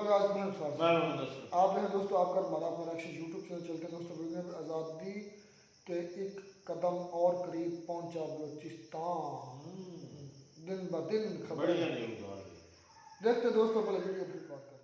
आप हैं दोस्तों, आपका हमारा अपना रक्षित यूट्यूब चैनल चलते हैं दोस्तों। आज़ादी के एक कदम और करीब पहुंचा बलूचिस्तान, दिन ब दिन खबरें देखते दोस्तों। पहले वीडियो फिर बात करते हैं।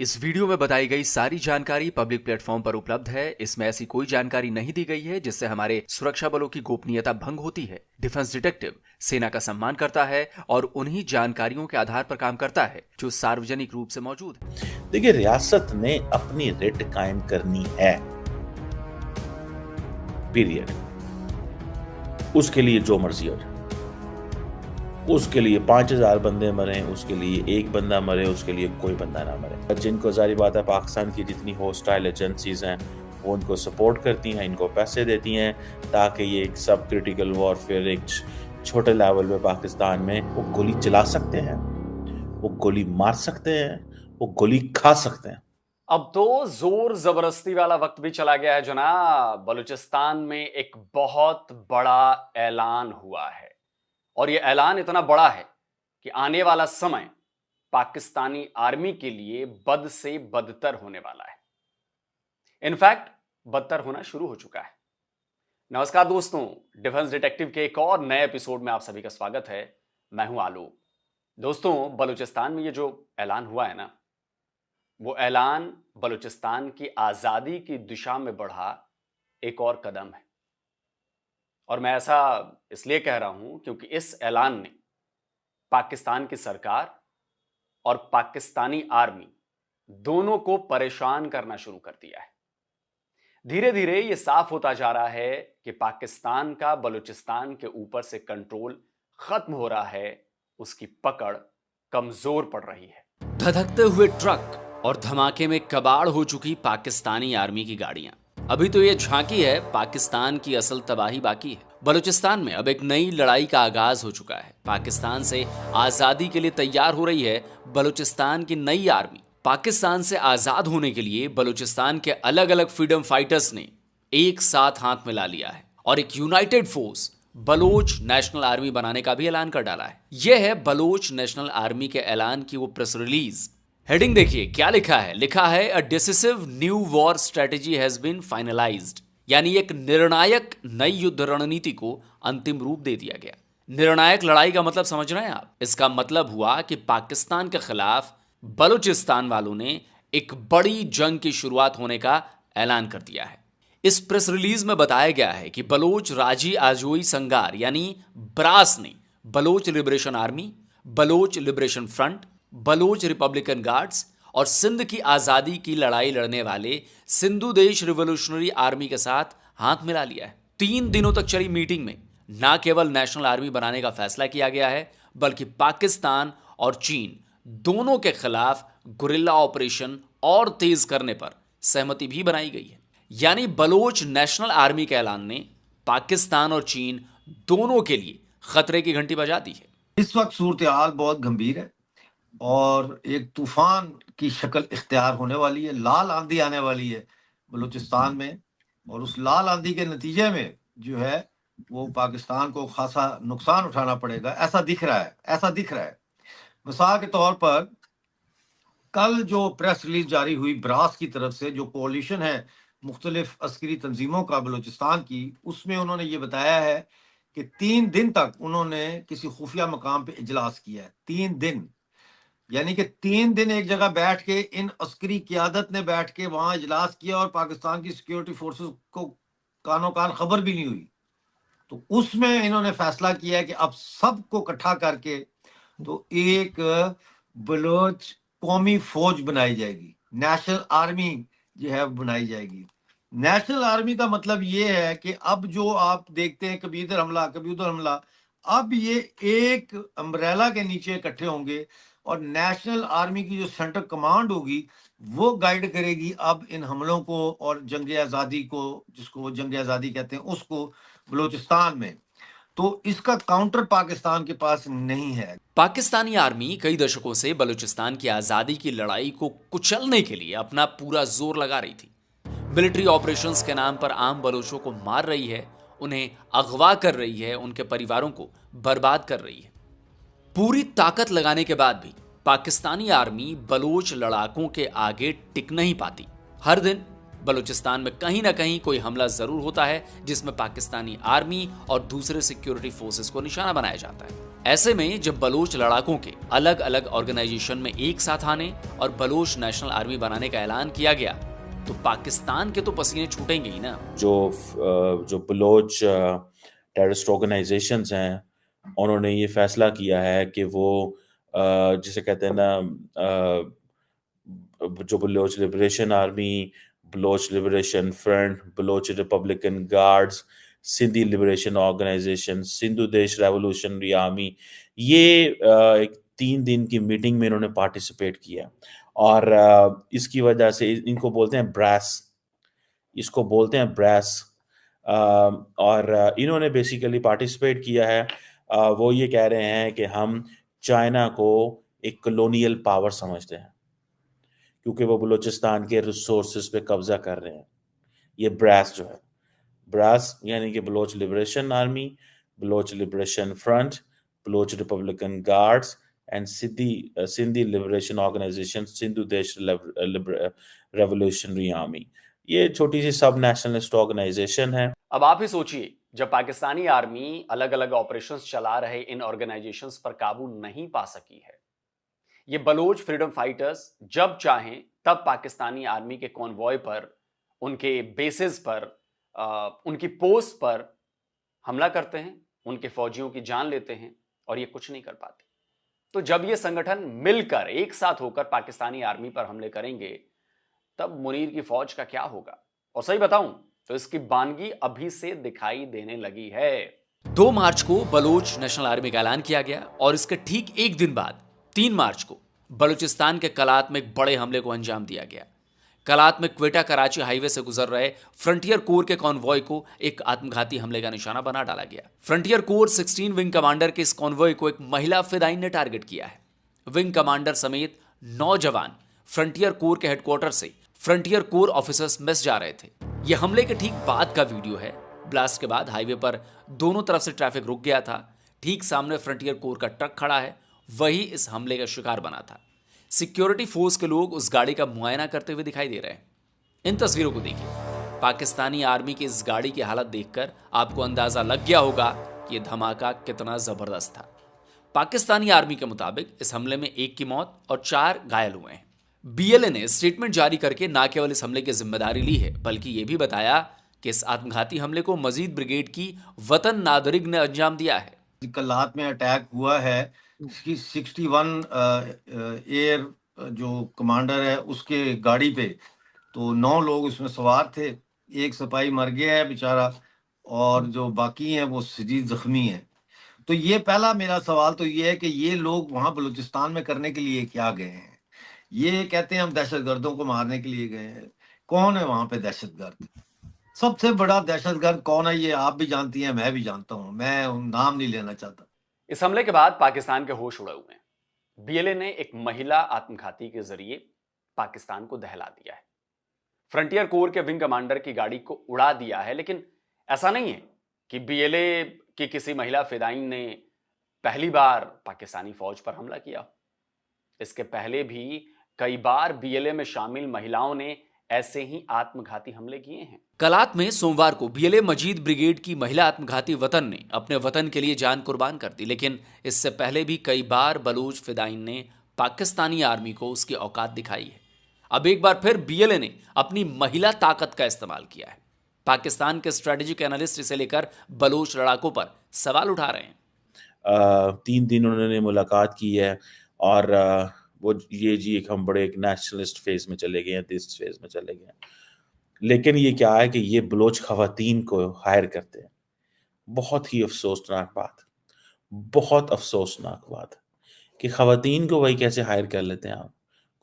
इस वीडियो में बताई गई सारी जानकारी पब्लिक प्लेटफॉर्म पर उपलब्ध है। इसमें ऐसी कोई जानकारी नहीं दी गई है जिससे हमारे सुरक्षा बलों की गोपनीयता भंग होती है। डिफेंस डिटेक्टिव सेना का सम्मान करता है और उन्हीं जानकारियों के आधार पर काम करता है जो सार्वजनिक रूप से मौजूद है। देखिए, रियासत ने अपनी रिट कायम करनी है, पीरियड। उसके लिए जो मर्जी हो जाए, उसके लिए 5000 बंदे मरे, उसके लिए एक बंदा मरे, उसके लिए कोई बंदा ना मरे। जिनको जारी बात है, पाकिस्तान की जितनी होस्टाइल एजेंसीज हैं वो उनको सपोर्ट करती हैं, इनको पैसे देती हैं ताकि ये एक सब क्रिटिकल वॉरफेयर एक छोटे लेवल पे पाकिस्तान में वो गोली चला सकते हैं, वो गोली मार सकते हैं, वो गोली खा सकते हैं। अब तो जोर जबरदस्ती वाला वक्त भी चला गया है जनाब। बलूचिस्तान में एक बहुत बड़ा ऐलान हुआ है और यह ऐलान इतना बड़ा है कि आने वाला समय पाकिस्तानी आर्मी के लिए बद से बदतर होने वाला है। इनफैक्ट बदतर होना शुरू हो चुका है। नमस्कार दोस्तों, डिफेंस डिटेक्टिव के एक और नए एपिसोड में आप सभी का स्वागत है। मैं हूं आलोक। दोस्तों, बलूचिस्तान में ये जो ऐलान हुआ है ना, वो ऐलान बलूचिस्तान की आजादी की दिशा में बढ़ा एक और कदम है। और मैं ऐसा इसलिए कह रहा हूं क्योंकि इस ऐलान ने पाकिस्तान की सरकार और पाकिस्तानी आर्मी दोनों को परेशान करना शुरू कर दिया है। धीरे धीरे यह साफ होता जा रहा है कि पाकिस्तान का बलूचिस्तान के ऊपर से कंट्रोल खत्म हो रहा है, उसकी पकड़ कमजोर पड़ रही है। धधकते हुए ट्रक और धमाके में कबाड़ हो चुकी पाकिस्तानी आर्मी की गाड़ियां। अभी तो ये झांकी है, पाकिस्तान की असल तबाही बाकी है। बलूचिस्तान में अब एक नई लड़ाई का आगाज हो चुका है। पाकिस्तान से आजादी के लिए तैयार हो रही है बलूचिस्तान की नई आर्मी। पाकिस्तान से आजाद होने के लिए बलूचिस्तान के अलग अलग फ्रीडम फाइटर्स ने एक साथ हाथ मिला लिया है और एक united force Baloch national army बनाने का भी ऐलान कर डाला है। यह है बलोच नेशनल आर्मी के ऐलान की वो प्रेस रिलीज। हेडिंग देखिए क्या लिखा है। लिखा है a decisive new war strategy has been finalised, यानी एक निर्णायक नई युद्ध रणनीति को अंतिम रूप दे दिया गया। निर्णायक लड़ाई का मतलब समझ रहे हैं आप? इसका मतलब हुआ कि पाकिस्तान के खिलाफ बलूचिस्तान वालों ने एक बड़ी जंग की शुरुआत होने का ऐलान कर दिया है। इस प्रेस रिलीज में बताया गया है कि बलोच राजी आजोई संगार यानी ब्रास ने Baloch liberation army, Baloch liberation front, Baloch republican guards और सिंध की आजादी की लड़ाई लड़ने वाले सिंधु देश रिवोल्यूशनरी आर्मी के साथ हाथ मिला लिया है। 3 दिनों तक चली मीटिंग में न केवल नेशनल आर्मी बनाने का फैसला किया गया है, बल्कि पाकिस्तान और चीन दोनों के खिलाफ गुरिल्ला ऑपरेशन और तेज करने पर सहमति भी बनाई गई है। यानी बलोच नेशनल आर्मी के ऐलान ने पाकिस्तान और चीन दोनों के लिए खतरे की घंटी बजा दी है। इस वक्त सूरत हाल बहुत गंभीर है और एक तूफान की शक्ल इख्तियार होने वाली है। लाल आंधी आने वाली है बलूचिस्तान में और उस लाल आंधी के नतीजे में जो है वो पाकिस्तान को खासा नुकसान उठाना पड़ेगा, ऐसा दिख रहा है। मिसाल के तौर पर कल जो प्रेस रिलीज जारी हुई ब्रास की तरफ से, जो कोalition है मुख्तलिफ अस्करी तंजीमों का बलूचिस्तान की, उसमें उन्होंने ये बताया है कि 3 दिन तक उन्होंने किसी खुफिया मकाम पे इजलास किया है। 3 दिन, यानी कि 3 दिन एक जगह बैठ के इन अस्करी क़यादत ने बैठ के वहां इजलास किया और पाकिस्तान की सिक्योरिटी फोर्सेस को कानो कान खबर भी नहीं हुई। तो उसमें इन्होंने फैसला किया है कि अब सबको इकट्ठा करके तो एक बलोच कौमी फौज बनाई जाएगी, नेशनल आर्मी जो है बनाई जाएगी। नेशनल आर्मी का मतलब ये है कि अब जो आप देखते हैं कभी इधर हमला कभी उधर हमला, अब ये एक अम्ब्रेला के नीचे इकट्ठे होंगे और नेशनल आर्मी की जो सेंट्रल कमांड होगी वो गाइड करेगी अब इन हमलों को और जंग आज़ादी को, जिसको वो जंग आज़ादी कहते हैं, उसको बलूचिस्तान में। तो इसका काउंटर पाकिस्तान के पास नहीं है। पाकिस्तानी आर्मी कई दशकों से बलूचिस्तान की आजादी की लड़ाई को कुचलने के लिए अपना पूरा जोर लगा रही थी। मिलिट्री ऑपरेशंस के नाम पर आम बलोचों को मार रही है, उन्हें अगवा कर रही है, उनके परिवारों को बर्बाद कर रही है। पूरी ताकत लगाने के बाद भी पाकिस्तानी आर्मी बलोच लड़ाकों के आगे टिक नहीं पाती। हर दिन बलूचिस्तान में कहीं ना कहीं कोई हमला जरूर होता है जिसमें पाकिस्तानी आर्मी और दूसरे सिक्योरिटी फोर्सेस को निशाना बनाया जाता है। ऐसे में जब बलोच लड़ाकों के अलग अलग ऑर्गेनाइजेशन में एक साथ आने और बलोच नेशनल आर्मी बनाने का ऐलान किया गया तो पाकिस्तान के तो पसीने छूटेंगे ही ना। जो बलोच टेररिस्ट ऑर्गेनाइजेशंस हैं, उन्होंने ये फैसला किया है कि वो जिसे कहते हैं ना, जो Baloch liberation army, Baloch liberation front, Baloch republican guards, Sindhi liberation organisation, Sindhu Desh revolutionary army, ये एक 3 दिन की मीटिंग में इन्होंने पार्टिसिपेट किया और इसकी वजह से इनको बोलते हैं ब्रास, इसको बोलते हैं ब्रास। और इन्होंने बेसिकली पार्टिसिपेट किया है। वो ये कह रहे हैं कि हम चाइना को एक कॉलोनियल पावर समझते हैं क्योंकि वो बलूचिस्तान के रिसोर्सेज पे कब्जा कर रहे हैं। ये ब्रास जो है, ब्रास यानी कि Baloch liberation army, Baloch liberation front, Baloch republican guards and Sindhi liberation organisation, Sindhu Desh revolutionary army. ये छोटी सी सब नेशनलिस्ट ऑर्गेनाइजेशन है। अब आप ही सोचिए, जब पाकिस्तानी आर्मी अलग अलग ऑपरेशंस चला रहे इन ऑर्गेनाइजेशंस पर काबू नहीं पा सकी है, ये बलोच फ्रीडम फाइटर्स जब चाहें तब पाकिस्तानी आर्मी के कॉन्वॉय पर, उनके बेसिस पर, उनकी पोस्ट पर हमला करते हैं, उनके फौजियों की जान लेते हैं और ये कुछ नहीं कर पाते। तो जब ये संगठन मिलकर एक साथ होकर पाकिस्तानी आर्मी पर हमले करेंगे तब मुनीर की फौज का क्या होगा? और सही बताऊं तो इसकी बानगी अभी से दिखाई देने लगी है। 2 मार्च को बलोच नेशनल आर्मी का ऐलान किया गया और इसके ठीक एक दिन बाद 3 मार्च को बलूचिस्तान के कलात में एक बड़े हमले को अंजाम दिया गया। कलात में क्वेटा कराची हाईवे से गुजर रहे फ्रंटियर कोर के कॉन्वॉय को एक आत्मघाती हमले का निशाना बना डाला गया। फ्रंटियर कोर 16 विंग कमांडर के इस कॉन्वॉय को एक महिला फिदाइन ने टारगेट किया है। विंग कमांडर समेत 9 जवान फ्रंटियर कोर के हेडक्वार्टर से फ्रंटियर कोर ऑफिसर्स मेस जा रहे थे। यह हमले के ठीक बाद का वीडियो है। ब्लास्ट के बाद हाईवे पर दोनों तरफ से ट्रैफिक रुक गया था। ठीक सामने फ्रंटियर कोर का ट्रक खड़ा है, वही इस हमले का शिकार बना था। सिक्योरिटी फोर्स के लोग उस गाड़ी का मुआयना करते हुए दिखाई दे रहे हैं। इन तस्वीरों को देखिए। पाकिस्तानी आर्मी की इस गाड़ी की हालत देखकर आपको अंदाजा लग गया होगा कि यह धमाका कितना जबरदस्त था। पाकिस्तानी आर्मी के मुताबिक इस हमले में 1 की मौत और 4 घायल हुए हैं। बीएलए ने स्टेटमेंट जारी करके न केवल इस हमले की जिम्मेदारी ली है बल्कि यह भी बताया कि इस आत्मघाती हमले को मजीद ब्रिगेड की वतन नादरिग ने अंजाम दिया है। कलात में अटैक हुआ है, इसकी 61 एयर जो कमांडर है उसके गाड़ी पे, तो 9 लोग उसमें सवार थे। एक सिपाही मर गया है बेचारा और जो बाकी हैं वो शदीद जख्मी हैं। तो ये पहला मेरा सवाल तो ये है कि ये लोग वहां बलूचिस्तान में करने के लिए क्या गए हैं? ये कहते हैं हम दहशतगर्दों को मारने के लिए गए हैं। कौन है वहां पे दहशतगर्द? सबसे बड़ा दहशतगर्द कौन है ये आप भी जानती हैं, मैं भी जानता हूं, मैं नाम नहीं लेना चाहता। इस हमले के बाद पाकिस्तान के होश उड़े हुए हैं। बीएलए ने एक महिला आत्मघाती के जरिए पाकिस्तान को दहला दिया है। फ्रंटियर कोर के विंग कमांडर की गाड़ी को उड़ा दिया है। लेकिन ऐसा नहीं है कि बीएलए की किसी महिला फिदाइन ने पहली बार पाकिस्तानी फौज पर हमला किया। इसके पहले भी कई बार बीएलए में शामिल महिलाओं ने ऐसे ही आत्मघाती हमले किए हैं। कलात में सोमवार को बीएलए मजीद ब्रिगेड की महिला आत्मघाती वतन ने अपने वतन के लिए जान कुर्बान कर दी। लेकिन इससे पहले भी कई बार बलूच फिदाइन ने पाकिस्तानी आर्मी को उसकी औकात दिखाई है। अब एक बार फिर बीएलए ने अपनी महिला ताकत का इस्तेमाल किया है। पाकिस्तान के स्ट्रेटेजिक एनालिस्ट इसे लेकर बलूच लड़ाकों पर सवाल उठा रहे हैं। 3 दिन उन्होंने मुलाकात की है और वो ये जी हम बड़े एक नेशनलिस्ट फेज में चले गए हैं, दिस फेज में चले गए हैं। लेकिन ये क्या है कि ये बलोच खवातीन को हायर करते हैं। बहुत ही अफसोसनाक बात, बहुत अफसोसनाक बात कि खवातीन को वही कैसे हायर कर लेते हैं आप?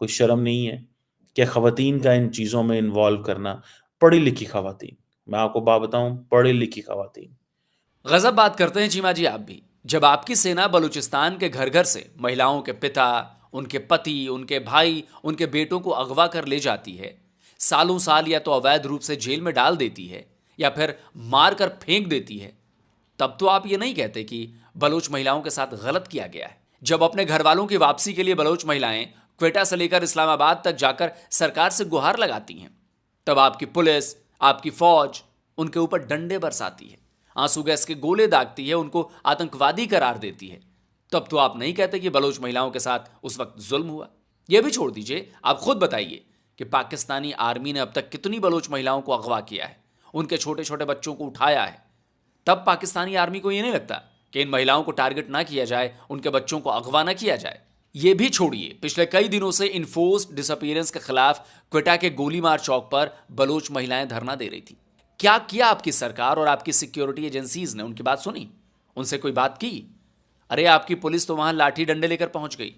कोई शर्म नहीं है कि खवातीन का इन चीज़ों में इन्वॉल्व करना? पढ़ी लिखी खवातीन, मैं आपको बात बताऊं, पढ़ी लिखी खवातीन। गजब बात करते हैं चीमा जी आप भी। जब आपकी सेना बलूचिस्तान के घर घर से महिलाओं के पिता, उनके पति, उनके भाई, उनके बेटों को अगवा कर ले जाती है, सालों साल या तो अवैध रूप से जेल में डाल देती है या फिर मार कर फेंक देती है, तब तो आप ये नहीं कहते कि बलोच महिलाओं के साथ गलत किया गया है। जब अपने घर वालों की वापसी के लिए बलोच महिलाएं क्वेटा से लेकर इस्लामाबाद तक जाकर सरकार से गुहार लगाती हैं, तब आपकी पुलिस, आपकी फौज उनके ऊपर डंडे बरसाती है, आंसू गैस के गोले दागती है, उनको आतंकवादी करार देती है, तब तो आप नहीं कहते कि बलोच महिलाओं के साथ उस वक्त जुल्म हुआ। यह भी छोड़ दीजिए, आप खुद बताइए कि पाकिस्तानी आर्मी ने अब तक कितनी बलोच महिलाओं को अगवा किया है, उनके छोटे छोटे बच्चों को उठाया है। तब पाकिस्तानी आर्मी को यह नहीं लगता कि इन महिलाओं को टारगेट ना किया जाए, उनके बच्चों को अगवा ना किया जाए। यह भी छोड़िए, पिछले कई दिनों से इन्फोर्स्ड डिसअपीयरेंस के खिलाफ क्वेटा के गोलीमार चौक पर बलोच महिलाएं धरना दे रही थी। क्या किया आपकी सरकार और आपकी सिक्योरिटी एजेंसीज ने? उनकी बात सुनी, उनसे कोई बात की? अरे आपकी पुलिस तो वहां लाठी डंडे लेकर पहुंच गई।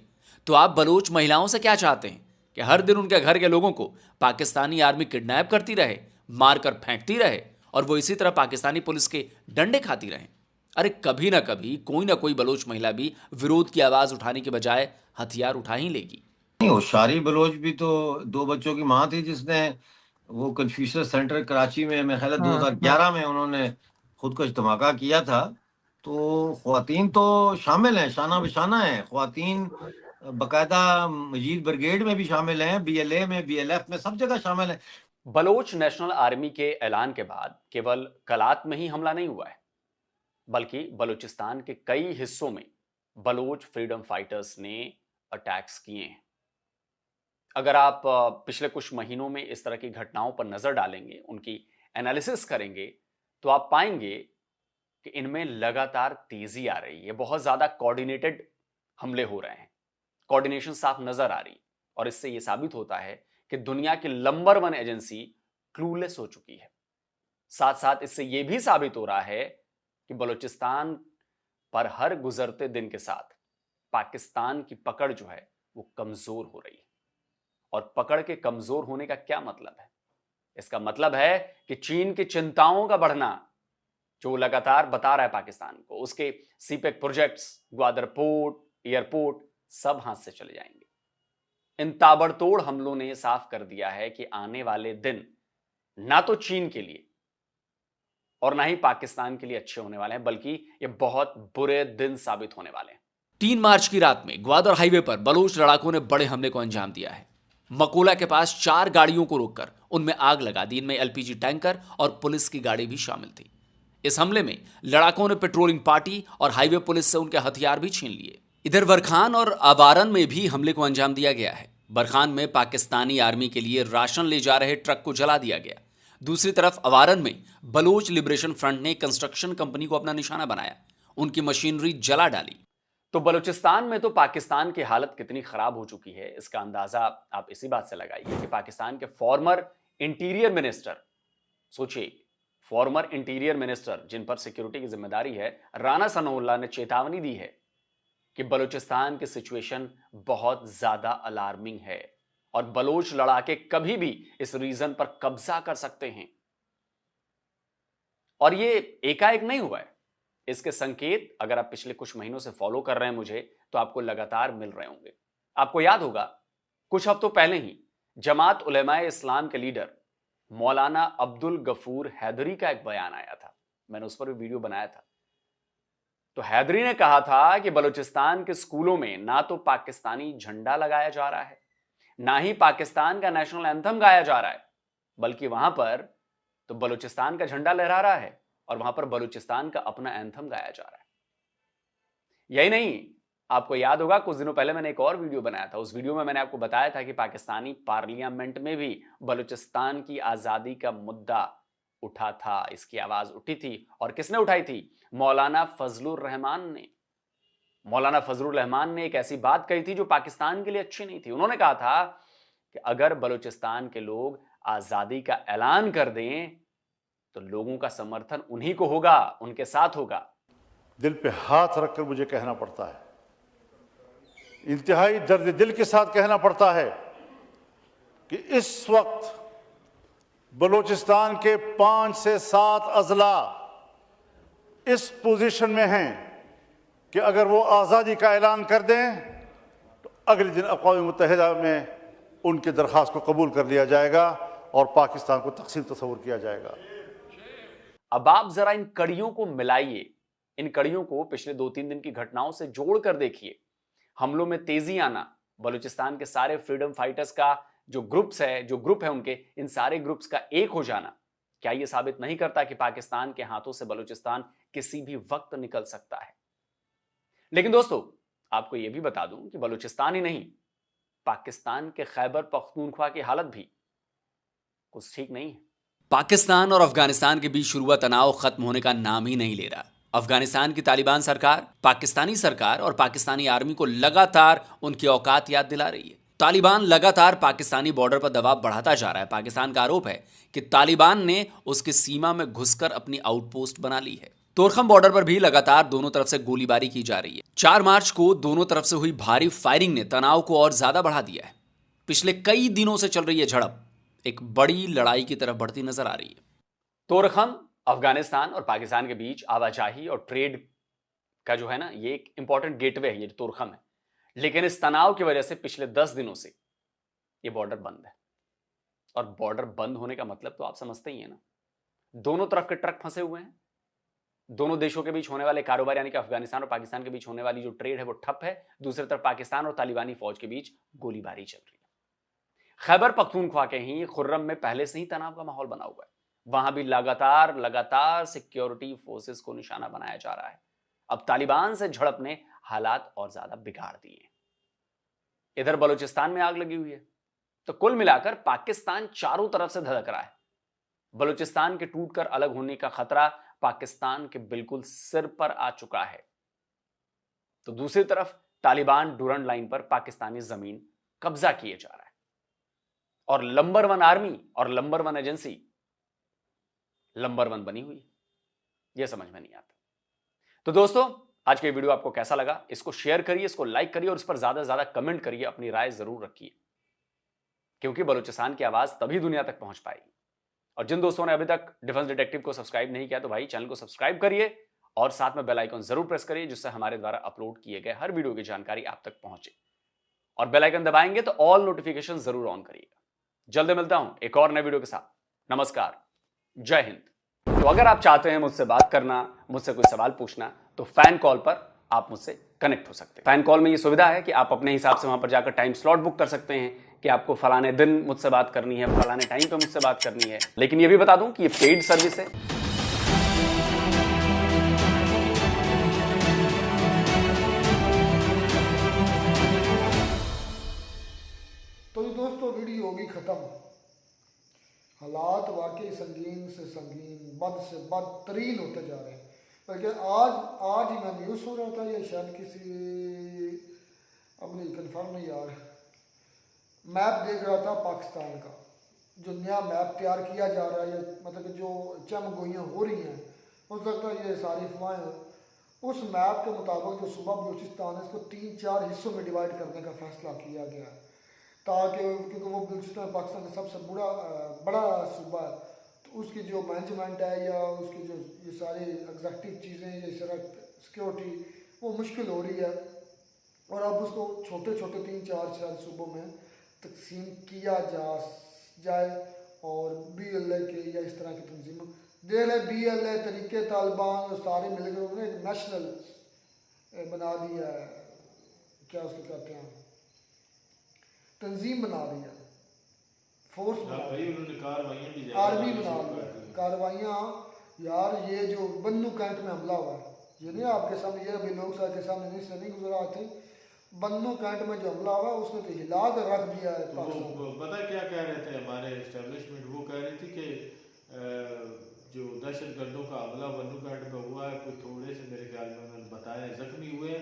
तो आप बलोच महिलाओं से क्या चाहते हैं कि हर दिन उनके घर के लोगों को पाकिस्तानी आर्मी किडनैप करती रहे, मारकर फेंकती रहे और वो इसी तरह पाकिस्तानी पुलिस के डंडे खाती रहे? अरे कभी ना कभी कोई ना कोई बलोच महिला भी विरोध की आवाज उठाने के बजाय हथियार उठा ही लेगी। होशियारी बलोच भी तो 2 बच्चों की मां थी, जिसने वो कन्फ्यूशियस सेंटर कराची में, मेरे ख्याल है 2011 में उन्होंने खुदकुश धमाका किया था। तो ख्वातीन तो शामिल हैं, शाना बिशाना है ख्वातीन, बाकायदा मजीद ब्रिगेड में भी शामिल हैं, BLA में, BLF में, सब जगह शामिल हैं। बलोच नेशनल आर्मी के ऐलान के बाद केवल कलात में ही हमला नहीं हुआ है, बल्कि बलूचिस्तान के कई हिस्सों में बलोच फ्रीडम फाइटर्स ने अटैक्स किए हैं। अगर आप पिछले कुछ महीनों में इस तरह की घटनाओं पर नजर डालेंगे, उनकी एनालिसिस करेंगे, तो आप पाएंगे कि इनमें लगातार तेजी आ रही है। बहुत ज्यादा कोऑर्डिनेटेड हमले हो रहे हैं, कोऑर्डिनेशन साफ नजर आ रही, और इससे यह साबित होता है कि दुनिया की नंबर 1 एजेंसी क्लूलेस हो चुकी है। साथ साथ इससे यह भी साबित हो रहा है कि बलूचिस्तान पर हर गुजरते दिन के साथ पाकिस्तान की पकड़ जो है वो कमजोर हो रही है। और पकड़ के कमजोर होने का क्या मतलब है? इसका मतलब है कि चीन की चिंताओं का बढ़ना, जो लगातार बता रहा है पाकिस्तान को, उसके CPEC projects, Gwadar port, airport सब हाथ से चले जाएंगे। इन ताबड़तोड़ हमलों ने साफ कर दिया है कि आने वाले दिन ना तो चीन के लिए और ना ही पाकिस्तान के लिए अच्छे होने वाले हैं, बल्कि ये बहुत बुरे दिन साबित होने वाले हैं। 3 मार्च की रात में ग्वादर हाईवे पर बलोच लड़ाकों ने बड़े हमले को अंजाम दिया है। मकोला के पास 4 गाड़ियों को रोककर उनमें आग लगा दी। इनमें LPG टैंकर और पुलिस की गाड़ी भी शामिल थी। इस हमले में लड़ाकों ने पेट्रोलिंग पार्टी और हाईवे पुलिस से उनके हथियार भी छीन लिए। इधर बरखान और अवारन में भी हमले को अंजाम दिया गया है। बरखान में पाकिस्तानी आर्मी के लिए राशन ले जा रहे ट्रक को जला दिया गया। दूसरी तरफ अवारन में बलोच लिबरेशन फ्रंट ने कंस्ट्रक्शन कंपनी को अपना निशाना बनाया, उनकी मशीनरी जला डाली। तो बलूचिस्तान में तो पाकिस्तान की हालत कितनी खराब हो चुकी है, इसका अंदाजा आप इसी बात से लगाइए कि पाकिस्तान के फॉर्मर इंटीरियर मिनिस्टर, सोचिए फॉर्मर इंटीरियर मिनिस्टर जिन पर सिक्योरिटी की जिम्मेदारी है, राना सनाउल्लाह ने चेतावनी दी है कि बलूचिस्तान की सिचुएशन बहुत ज्यादा अलार्मिंग है और बलोच लड़ाके कभी भी इस रीजन पर कब्जा कर सकते हैं। और ये एकाएक नहीं हुआ है, इसके संकेत अगर आप पिछले कुछ महीनों से फॉलो कर रहे हैं मुझे, तो आपको लगातार मिल रहे होंगे। आपको याद होगा कुछ हफ्तों पहले ही जमात उलेमाए इस्लाम के लीडर मौलाना अब्दुल गफूर हैदरी का एक बयान आया था, मैंने उस पर भी वीडियो बनाया था। तो हैदरी ने कहा था कि बलूचिस्तान के स्कूलों में ना तो पाकिस्तानी झंडा लगाया जा रहा है, ना ही पाकिस्तान का नेशनल एंथम गाया जा रहा है, बल्कि वहां पर तो बलूचिस्तान का झंडा लहरा रहा है और वहां पर बलूचिस्तान का अपना एंथम गाया जा रहा है। यही नहीं, आपको याद होगा कुछ दिनों पहले मैंने एक और वीडियो बनाया था। उस वीडियो में मैंने आपको बताया था कि पाकिस्तानी पार्लियामेंट में भी बलूचिस्तान की आजादी का मुद्दा उठा था, इसकी आवाज उठी थी। और किसने उठाई थी? मौलाना फजलुर रहमान ने। मौलाना फजलुर रहमान ने एक ऐसी बात कही थी जो पाकिस्तान के लिए अच्छी नहीं थी। उन्होंने कहा था कि अगर बलूचिस्तान के लोग आजादी का ऐलान कर दें तो लोगों का समर्थन उन्हीं को होगा, उनके साथ होगा। दिल पे हाथ रखकर मुझे कहना पड़ता है, इंतहाई दर्द दिल के साथ कहना पड़ता है कि इस वक्त बलूचिस्तान के 5 से 7 अजला इस पोजीशन में हैं कि अगर वो आज़ादी का ऐलान कर दें तो अगले दिन अक़वाम मुत्तहिदा में उनकी दरख्वास्त को कबूल कर लिया जाएगा और पाकिस्तान को तकसीम तस्वुर किया जाएगा। अब आप जरा इन कड़ियों को मिलाइए, इन कड़ियों को पिछले 2-3 दिन की घटनाओं से जोड़कर देखिए। हमलों में तेजी आना, बलूचिस्तान के सारे फ्रीडम फाइटर्स का जो ग्रुप है उनके, इन सारे ग्रुप्स का एक हो जाना, क्या यह साबित नहीं करता कि पाकिस्तान के हाथों से बलूचिस्तान किसी भी वक्त निकल सकता है? लेकिन दोस्तों, आपको यह भी बता दूं कि बलूचिस्तान ही नहीं, पाकिस्तान के खैबर पख्तूनख्वा की हालत भी कुछ ठीक नहीं है। पाकिस्तान और अफगानिस्तान के बीच शुरू हुआ तनाव खत्म होने का नाम ही नहीं ले रहा। अफगानिस्तान की तालिबान सरकार, पाकिस्तानी सरकार और पाकिस्तानी आर्मी को लगातार उनकी औकात याद दिला रही है। तालिबान लगातार पाकिस्तानी बॉर्डर पर दबाव बढ़ाता जा रहा है। पाकिस्तान का आरोप है कि तालिबान ने उसकी सीमा में घुसकर अपनी आउटपोस्ट बना ली है। तोरखम बॉर्डर पर भी लगातार दोनों तरफ से गोलीबारी की जा रही है। 4 मार्च को दोनों तरफ से हुई भारी फायरिंग ने तनाव को और ज्यादा बढ़ा दिया है। पिछले कई दिनों से चल रही है झड़प एक बड़ी लड़ाई की तरफ बढ़ती नजर आ रही है। तोरखम अफगानिस्तान और पाकिस्तान के बीच आवाजाही और ट्रेड का जो है ना, ये एक इंपॉर्टेंट गेटवे है, ये तोरखम है। लेकिन इस तनाव की वजह से पिछले 10 दिनों से ये बॉर्डर बंद है। और बॉर्डर बंद होने का मतलब तो आप समझते ही हैं ना, दोनों तरफ के ट्रक फंसे हुए हैं। दोनों देशों के बीच होने वाले कारोबार, यानी कि अफगानिस्तान और पाकिस्तान के बीच होने वाली जो ट्रेड है वो ठप है। दूसरी तरफ पाकिस्तान और तालिबानी फौज के बीच गोलीबारी चल रही है। खैबर पख्तूनख्वा के ही खुर्रम में पहले से ही तनाव का माहौल बना हुआ है। वहां भी लगातार सिक्योरिटी फोर्सेस को निशाना बनाया जा रहा है। अब तालिबान से झड़प ने हालात और ज्यादा बिगाड़ दिए। इधर बलूचिस्तान में आग लगी हुई है। तो कुल मिलाकर पाकिस्तान चारों तरफ से धधक रहा है। बलूचिस्तान के टूटकर अलग होने का खतरा पाकिस्तान के बिल्कुल सिर पर आ चुका है। तो दूसरी तरफ तालिबान डूरंड लाइन पर पाकिस्तानी जमीन कब्जा किए जा रहा है। और नंबर 1 आर्मी और नंबर 1 एजेंसी नंबर 1 बनी हुई, यह समझ में नहीं आता। तो दोस्तों, आज के वीडियो आपको कैसा लगा? इसको शेयर करिए, इसको लाइक करिए और इस पर ज्यादा से ज्यादा कमेंट करिए, अपनी राय जरूर रखिए, क्योंकि बलूचिस्तान की आवाज तभी दुनिया तक पहुंच पाएगी। और जिन दोस्तों ने अभी तक डिफेंस डिटेक्टिव को सब्सक्राइब नहीं किया तो भाई चैनल को सब्सक्राइब करिए और साथ में बेल आइकन जरूर प्रेस करिए, जिससे हमारे द्वारा अपलोड किए गए हर वीडियो की जानकारी आप तक पहुंचे। और बेल आइकन दबाएंगे तो ऑल नोटिफिकेशन जरूर ऑन करिएगा। जल्द मिलता हूं एक और नए वीडियो के साथ। नमस्कार, जय हिंद। तो अगर आप चाहते हैं मुझसे बात करना, मुझसे कोई सवाल पूछना, तो फैन कॉल पर आप मुझसे कनेक्ट हो सकते हैं। फैन कॉल में ये सुविधा है कि आप अपने हिसाब से वहां पर जाकर टाइम स्लॉट बुक कर सकते हैं कि आपको फलाने दिन मुझसे बात करनी है, फलाने टाइम पे मुझसे बात करनी है। लेकिन ये भी बता दूं कि ये पेड सर्विस है। तो ये दोस्तों वीडियो होगी ख़त्म। हालात वाकई संगीन से संगीन, बद से बदतरीन होते जा रहे हैं। बल्कि आज ही मैं न्यूज़ सुन रहा था, ये शायद किसी, अब नहीं कंफर्म नहीं यार, मैप देख रहा था पाकिस्तान का, जो नया मैप तैयार किया जा रहा है, मतलब कि जो चमगोइयाँ हो रही हैं, हो सकता है ये सारी अफवाहें हैं। उस मैप के मुताबिक जो सूबा बलूचिस्तान है, इसको 3-4 हिस्सों में डिवाइड करने का फैसला किया गया है, ताकि क्योंकि वो बलूचिस्तान पाकिस्तान का सबसे बड़ा सूबा है, तो उसकी जो मैनेजमेंट है या उसकी जो ये सारी एग्जैक्टिव चीज़ें, ये सारा सिक्योरिटी, वो मुश्किल हो रही है। और अब उसको छोटे छोटे 3-4 सूबों में तकसीम किया जाए और BLA के या इस तरह की तंजीमों दे रहे, BLA तरीके तालिबान और सारे मिलकर उन्होंने एक नेशनल बना दिया है, क्या उसको कहते हैं, तंजीम बना दिया, फोर्स आर्मी बना दिया, कार्रवाइयाँ। यार ये जो बन्नू कैंट में हमला हुआ है, ये नहीं आपके सामने, ये अभी लोग के सामने नहीं गुजरा थे, बन्नू कैंट में जो हमला हुआ उसने तो हिला कर रख दिया है पाकिस्तान। वो पता क्या कह रहे थे हमारे एस्टेब्लिशमेंट, वो कह रही थी कि जो दहशतगर्दों का हमला बन्नू कैंट में हुआ है, कोई थोड़े से मेरे ख्याल में उन्होंने बताया जख्मी हुए,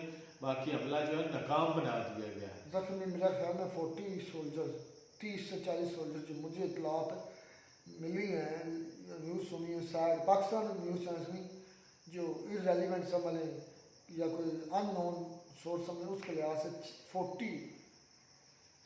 बाकी हमला जो है नाकाम बना दिया गया है। जख्मी मेरे ख्याल में 40 सोल्जर, 30 से 40 सोल्जर जो मुझे इतलात मिली हैं, न्यूज़ सुनी है, शायद पाकिस्तान न्यूज़ चैनल जो इररेलेवेंट समझ या कोई अननोन सोर्स समझे, उसके लिहाज से 40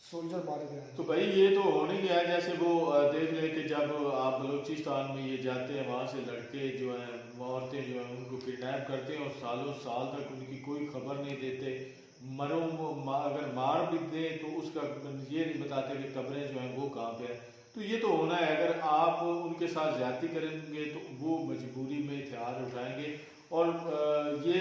सोल्जर मारे गए हैं। तो भाई ये तो होने गया है, जैसे वो देख ले कि जब आप बलूचिस्तान में ये जाते हैं, वहाँ से लड़के जो हैं, औरतें जो हैं, उनको किडनैप करते हैं और सालों साल तक उनकी कोई खबर नहीं देते। अगर मार भी दें तो उसका ये नहीं बताते कि कब्रें जो हैं वो कहाँ पे हैं। तो ये तो होना है। अगर आप उनके साथ ज्यादती करेंगे तो वो मजबूरी में हथियार उठाएंगे। और ये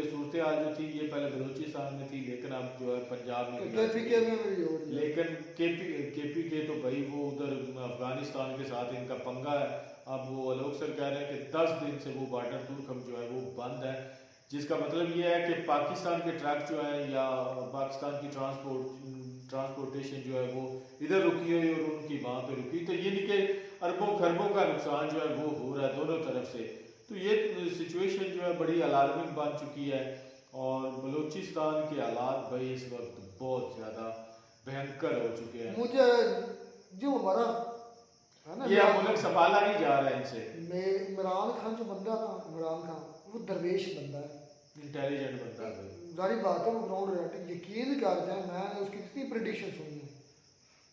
सूरत हाल जो थी ये पहले बलूचिस्तान में थी, लेकिन अब जो है पंजाब में केपीके में भी हो रही है। लेकिन केपीके तो भाई वो उधर अफगानिस्तान के साथ इनका पंगा है। अब वो लोग सर कह रहे हैं कि 10 दिन से वो बॉर्डर तुर्कम जो है वो बंद है, जिसका मतलब ये है कि पाकिस्तान के ट्रक जो है या पाकिस्तान की ट्रांसपोर्टेशन जो है वो इधर रुकी हुई और उनकी वहाँ पे रुकी। तो ये नहीं कि अरबों खरबों का नुकसान जो है वो हो रहा है दोनों तरफ से। तो ये सिचुएशन जो है बड़ी अलार्मिंग बन चुकी है और बलूचिस्तान के हालात भाई इस वक्त बहुत ज़्यादा भयंकर हो चुके हैं। मुझे जो हमारा है ना, ये अब मुल्क संभाला नहीं जा रहा है इनसे। इमरान खान जो बंदा था, इमरान खान वो दरवेश बंदा है, इंटेलिजेंट बंदा है भाई। जारी बात है वो ग्राउंड रियलिटी यकीन कर जाए, मैंने उसकी जितनी प्रेडिक्शन सुनी है,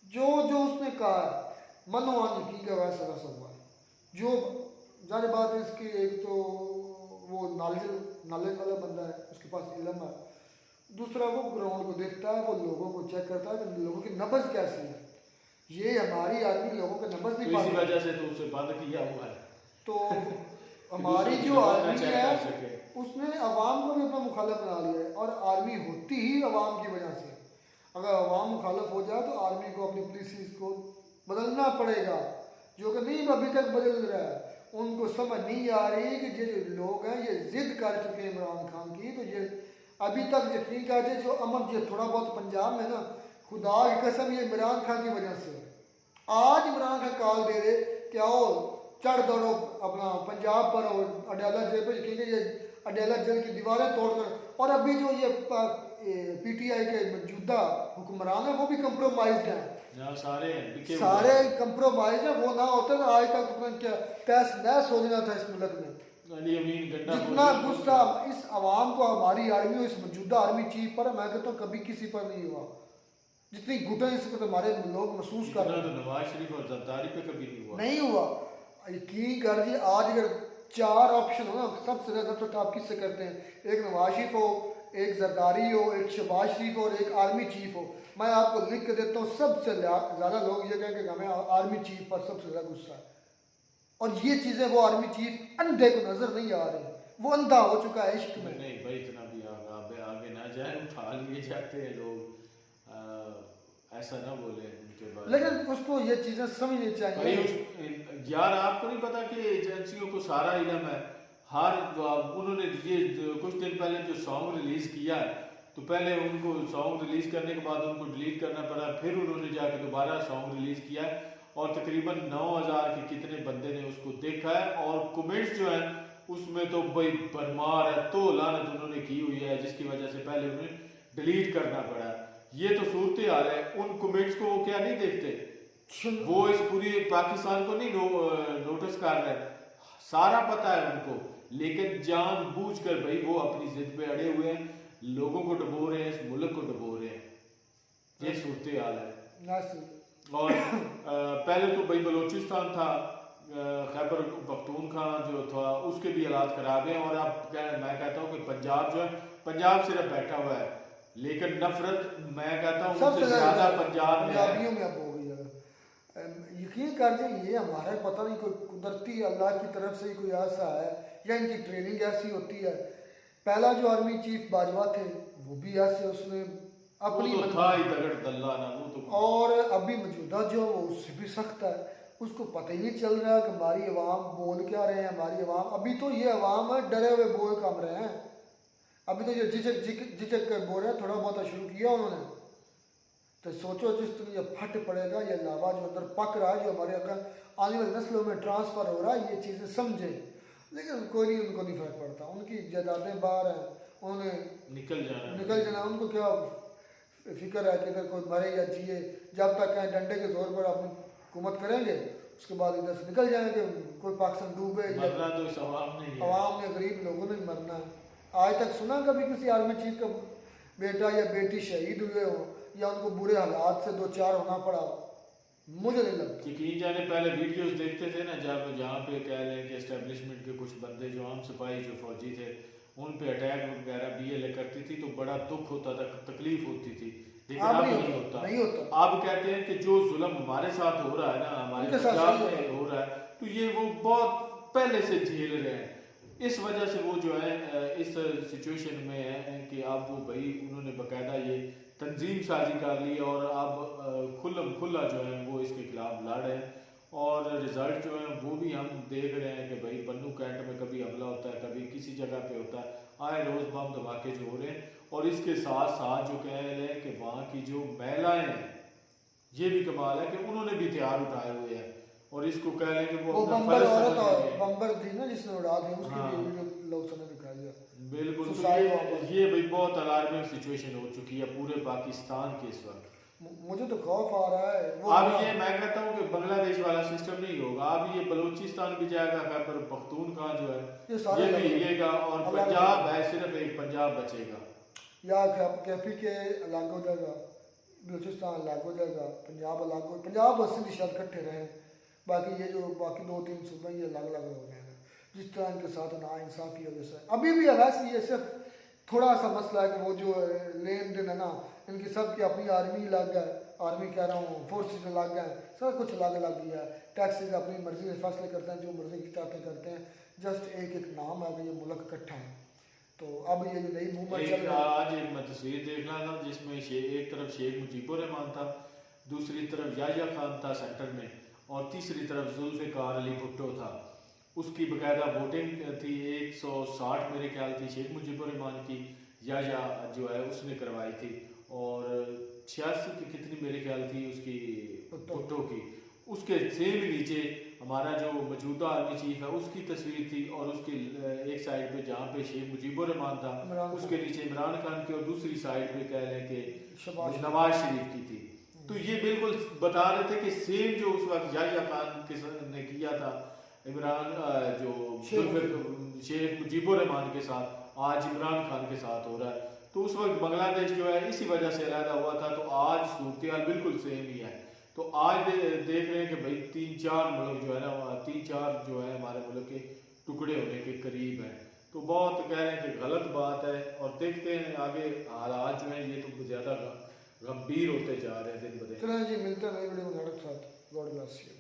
जो जो उसने कहा है मनो आज यकीन का वैसा वैसा हुआ है। जो जारी बात है इसकी, एक तो वो नॉलेज वाला बंदा है, उसके पास इल्म है, दूसरा वो ग्राउंड को देखता है, वो लोगों को चेक करता है कि लोगों की नब्ज कैसी है। ये हमारी आर्मी लोगों के नब्ज नहीं इसी पाती, वजह से तो उसे बंद किया हुआ है। तो हमारी जो आर्मी है उसने अवाम को भी अपना मुखालफ बना लिया है, और आर्मी होती ही अवाम की वजह से। अगर अवाम मुखालफ हो जाए तो आर्मी को अपनी पुलिस को बदलना पड़ेगा, जो कि नहीं अभी तक बदल रहा है। उनको समझ नहीं आ रही कि ये जो लोग हैं ये जिद कर चुके हैं इमरान खान की, तो ये अभी तक यकीन करते जो अमन जो थोड़ा बहुत पंजाब में ना, खुदा की कसम ये इमरान खान की वजह से। आज इमरान खान कॉल दे रहे कि आओ चढ़ दौड़ो अपना पंजाब पर और अडयाला जेल पर, क्योंकि ये अडयाला जेल की दीवारें तोड़कर, और अभी जो ये पीटीआई के मौजूदा हुक्मरान है वो भी कंप्रोमाइज्ड हैं, सारे कंप्रोमाइज है। वो ना होते तो आज तक क्या तहस नहस हो जाना था इस मुल्क में। जितना गुस्सा इस आवाम को हमारी आर्मी, इस मौजूदा आर्मी चीफ पर, मैं कहता हूँ कभी किसी पर नहीं हुआ। जितनी घुटन इस वक्त हमारे लोग महसूस कर रहे हैं, नवाज शरीफ और जरदारी पे कभी नहीं हुआ। यकीन कर जी, आज अगर 4 ऑप्शन हो ना, सबसे ज़्यादा तो टॉप किससे करते हैं? एक नवाज शरीफ हो, एक जरदारी हो, एक शहबाज शरीफ हो और एक आर्मी चीफ हो। मैं आपको लिख के देता हूँ, सबसे ज़्यादा लोग ये कहेंगे कि हमें आर्मी चीफ पर सबसे ज़्यादा गुस्सा है। और ये चीज़ें वो आर्मी चीफ अंधे को नज़र नहीं आ रही, वो अंधा हो चुका है इश्क में। नहीं भाई इतना भी आगे ना जाए, उठा लिए जाते हैं लोग, ऐसा ना बोले उनके बारे में। लेकिन उसको ये चीज़ें समझनी चाहिए यार। आपको नहीं पता कि एजेंसियों को सारा इल्म है। उन्होंने ये कुछ दिन पहले जो सॉन्ग रिलीज किया है, तो पहले उनको सॉन्ग रिलीज करने के बाद उनको डिलीट करना पड़ा, फिर उन्होंने जाके दोबारा सॉन्ग रिलीज किया है और तकरीबन 9000 के कितने बंदे ने उसको देखा है। और कमेंट्स जो है उसमें तो भाई भरमार है, तो लानत उन्होंने की हुई है, जिसकी वजह से पहले उन्हें डिलीट करना पड़ा। ये तो सूरत हाल है। उन कमेंट्स को वो क्या नहीं देखते, वो इस पूरी पाकिस्तान को नहीं नोटिस कर रहे, सारा पता है उनको, लेकिन जानबूझकर भाई वो अपनी जिद पे अड़े हुए हैं, लोगों को डुबो रहे हैं, इस मुल्क को डुबो रहे हैं। ये सूरत हाल है। और पहले तो भाई बलूचिस्तान था, खैबर पख्तूनख्वा जो था उसके भी हालात खराब हैं। और अब मैं कहता हूँ कि पंजाब जो है, पंजाब सिर्फ बैठा हुआ है, लेकिन नफरत मैं कहता हूँ सबसे ज्यादा पंजाबियों में अब हो गई है। यकीन कर जाए, ये हमारा पता नहीं कोई कुदरती अल्लाह की तरफ से ही कोई ऐसा है या इनकी ट्रेनिंग ऐसी होती है। पहला जो आर्मी चीफ बाजवा थे वो भी ऐसे, उसने अपनी वो तो था ही तगड़ दल्ला ना, वो तो। और अभी मौजूदा जो वो उससे भी सख्त है, उसको पता ही नहीं चल रहा कि हमारी अवाम बोल क्या रहे हैं। हमारी अवाम अभी तो ये अवाम है डरे हुए बोल कम रहे हैं, अभी तो ये झिझक कर बोल रहे हैं। थोड़ा बहुत शुरू किया उन्होंने, तो सोचो जिस तरह ये फट पड़ेगा, ये लावा जो अंदर पक रहा है, जो हमारे आने वाली नस्लों में ट्रांसफ़र हो रहा है, ये चीज़ें समझे। लेकिन कोई नहीं, उनको नहीं फर्क पड़ता, उनकी जायदादें बाहर हैं, उन्हें निकल जाना, उनको क्या फिक्र है कि इधर कोई मरे या जिए। जब तक कहें डंडे के जोर पर अपनी हुकूमत करेंगे, उसके बाद इधर से निकल जाएंगे। कोई पाकिस्तान डूबे या तो अवाम ने, गरीब लोगों ने मरना है। आज तक सुना कभी किसी आर्मी चीफ का बेटा या बेटी शहीद हुए हो या उनको बुरे हालात से 2-4 होना पड़ा? मुझे नहीं लगता। यकीन जाने पहले वीडियोस देखते थे ना, जब जहाँ पे कह लें कि एस्टेब्लिशमेंट के कुछ बंदे जो आम सिपाही जो फौजी थे उन पे अटैक वगैरह BLA करती थी, तो बड़ा दुख होता था, तकलीफ होती थी। लेकिन अब अब नहीं नहीं होता, होता। नहीं होता। अब कहते हैं कि जो जुल्म हमारे साथ हो रहा है ना, हमारे उनके साथ पंजाब सही में हो रहा है, तो ये वो बहुत पहले से झेल रहे हैं। इस वजह से वो जो है इस सिचुएशन में है कि अब वो भाई उन्होंने बकायदा ये तंजीम साजी कर ली और अब खुल्लम खुल्ला जो है वो इसके खिलाफ लड़ रहे हैं। और रिजल्ट जो है वो भी हम देख रहे हैं कि भाई बन्नू कैंट में कभी हमला होता है, कभी किसी जगह पे होता है, आए रोज बम धमाके जो हो रहे हैं। और इसके साथ साथ जो कह रहे हैं कि वहाँ की जो महिलाएं हैं, ये भी कमाल है कि उन्होंने भी हथियार उठाए हुए हैं और इसको कह रहे हैं कि वो अपना बम्बर फर्ज औरत समझ रही है। बम्बर थी ना जिसने उड़ा दी, उसकी हाँ। भी वीडियो लोग ने दिखाई है। बिल्कुल, तो सुसाइड बॉम्बर। ये भाई बहुत अलार्मिंग सिचुएशन हो चुकी है पूरे पाकिस्तान के इस वक्त। मुझे तो खौफ आ रहा है वो अब ये मैं कहता हूँ कि बांग्लादेश वाला सिस्टम नहीं होगा, अब ये बलूचिस्तान भी जाएगा, खैबर पख्तूनख्वा जो ये है सारे ये भी अलग- हिलेगा और अलग- पंजाब है, सिर्फ एक पंजाब बचेगा। या कैफी के अलग हो जाएगा, बलूचिस्तान अलग हो जाएगा, पंजाब अलग हो, पंजाब और सिंध शायद इकट्ठे रहे, बाकी ये जो बाकी 2-3 सूबे ये अलग अलग हो गए हैं। जिस तरह इनके साथ नाइंसाफी हो जैसे अभी भी है, वैसे ये सिर्फ थोड़ा सा मसला है कि वो जो लेन देन है ना, इनकी सब की अपनी आर्मी अलग है, आर्मी कह रहा हूँ फोर्सेज अलग हैं, सब कुछ अलग अलग ही है। टैक्सेस अपनी मर्जी से फैसले करते हैं, जो मर्जी की चाहते करते हैं। जस्ट एक एक नाम है कि ये मुल्क इकट्ठा है। तो अब ये जो नई मूवमेंट चल एक रही है, आज एक मैं तस्वीर देख रहा था जिसमें एक तरफ शेख मुजीबुर रहमान था, दूसरी तरफ याहिया खान था सेंटर में, और तीसरी तरफ जुल्फ़िकार अली भुट्टो था। उसकी बकायदा वोटिंग थी 160 मेरे ख्याल थी शेख मुजीबुर रहमान की, याहिया जो है उसने करवाई थी, और 86 की कितनी मेरे ख्याल थी उसकी भुट्टो की। उसके सेम नीचे हमारा जो मौजूदा आर्मी चीफ है उसकी तस्वीर थी, और उसकी एक साइड पे जहाँ पे शेख मुजीबुर रहमान था इमरान उसके नीचे इमरान खान की, और दूसरी साइड पे कह रहे हैं कि शहबाज नवाज शरीफ की थी। तो ये बिल्कुल बता रहे थे कि सेम जो उस वक्त याहिया खान ने किया था इमरान जो शेख मुजीबुर रहमान के साथ, आज इमरान खान के साथ हो रहा है। तो उस वक्त बांग्लादेश जो है इसी वजह से अलहदा हुआ था, तो आज सूरत बिल्कुल सेम ही है। तो आज देख रहे हैं कि भाई 3-4 मुल्क जो है ना, 3-4 जो है हमारे मुल्क के टुकड़े होने के करीब हैं। तो बहुत कह रहे हैं कि गलत बात है, और देखते हैं आगे हालात जो हैं ये तो ज़्यादा गंभीर होते जा रहे हैं दिन ब दिन। चलें जी, मिलते हैं नई वीडियो में साथ। God bless you.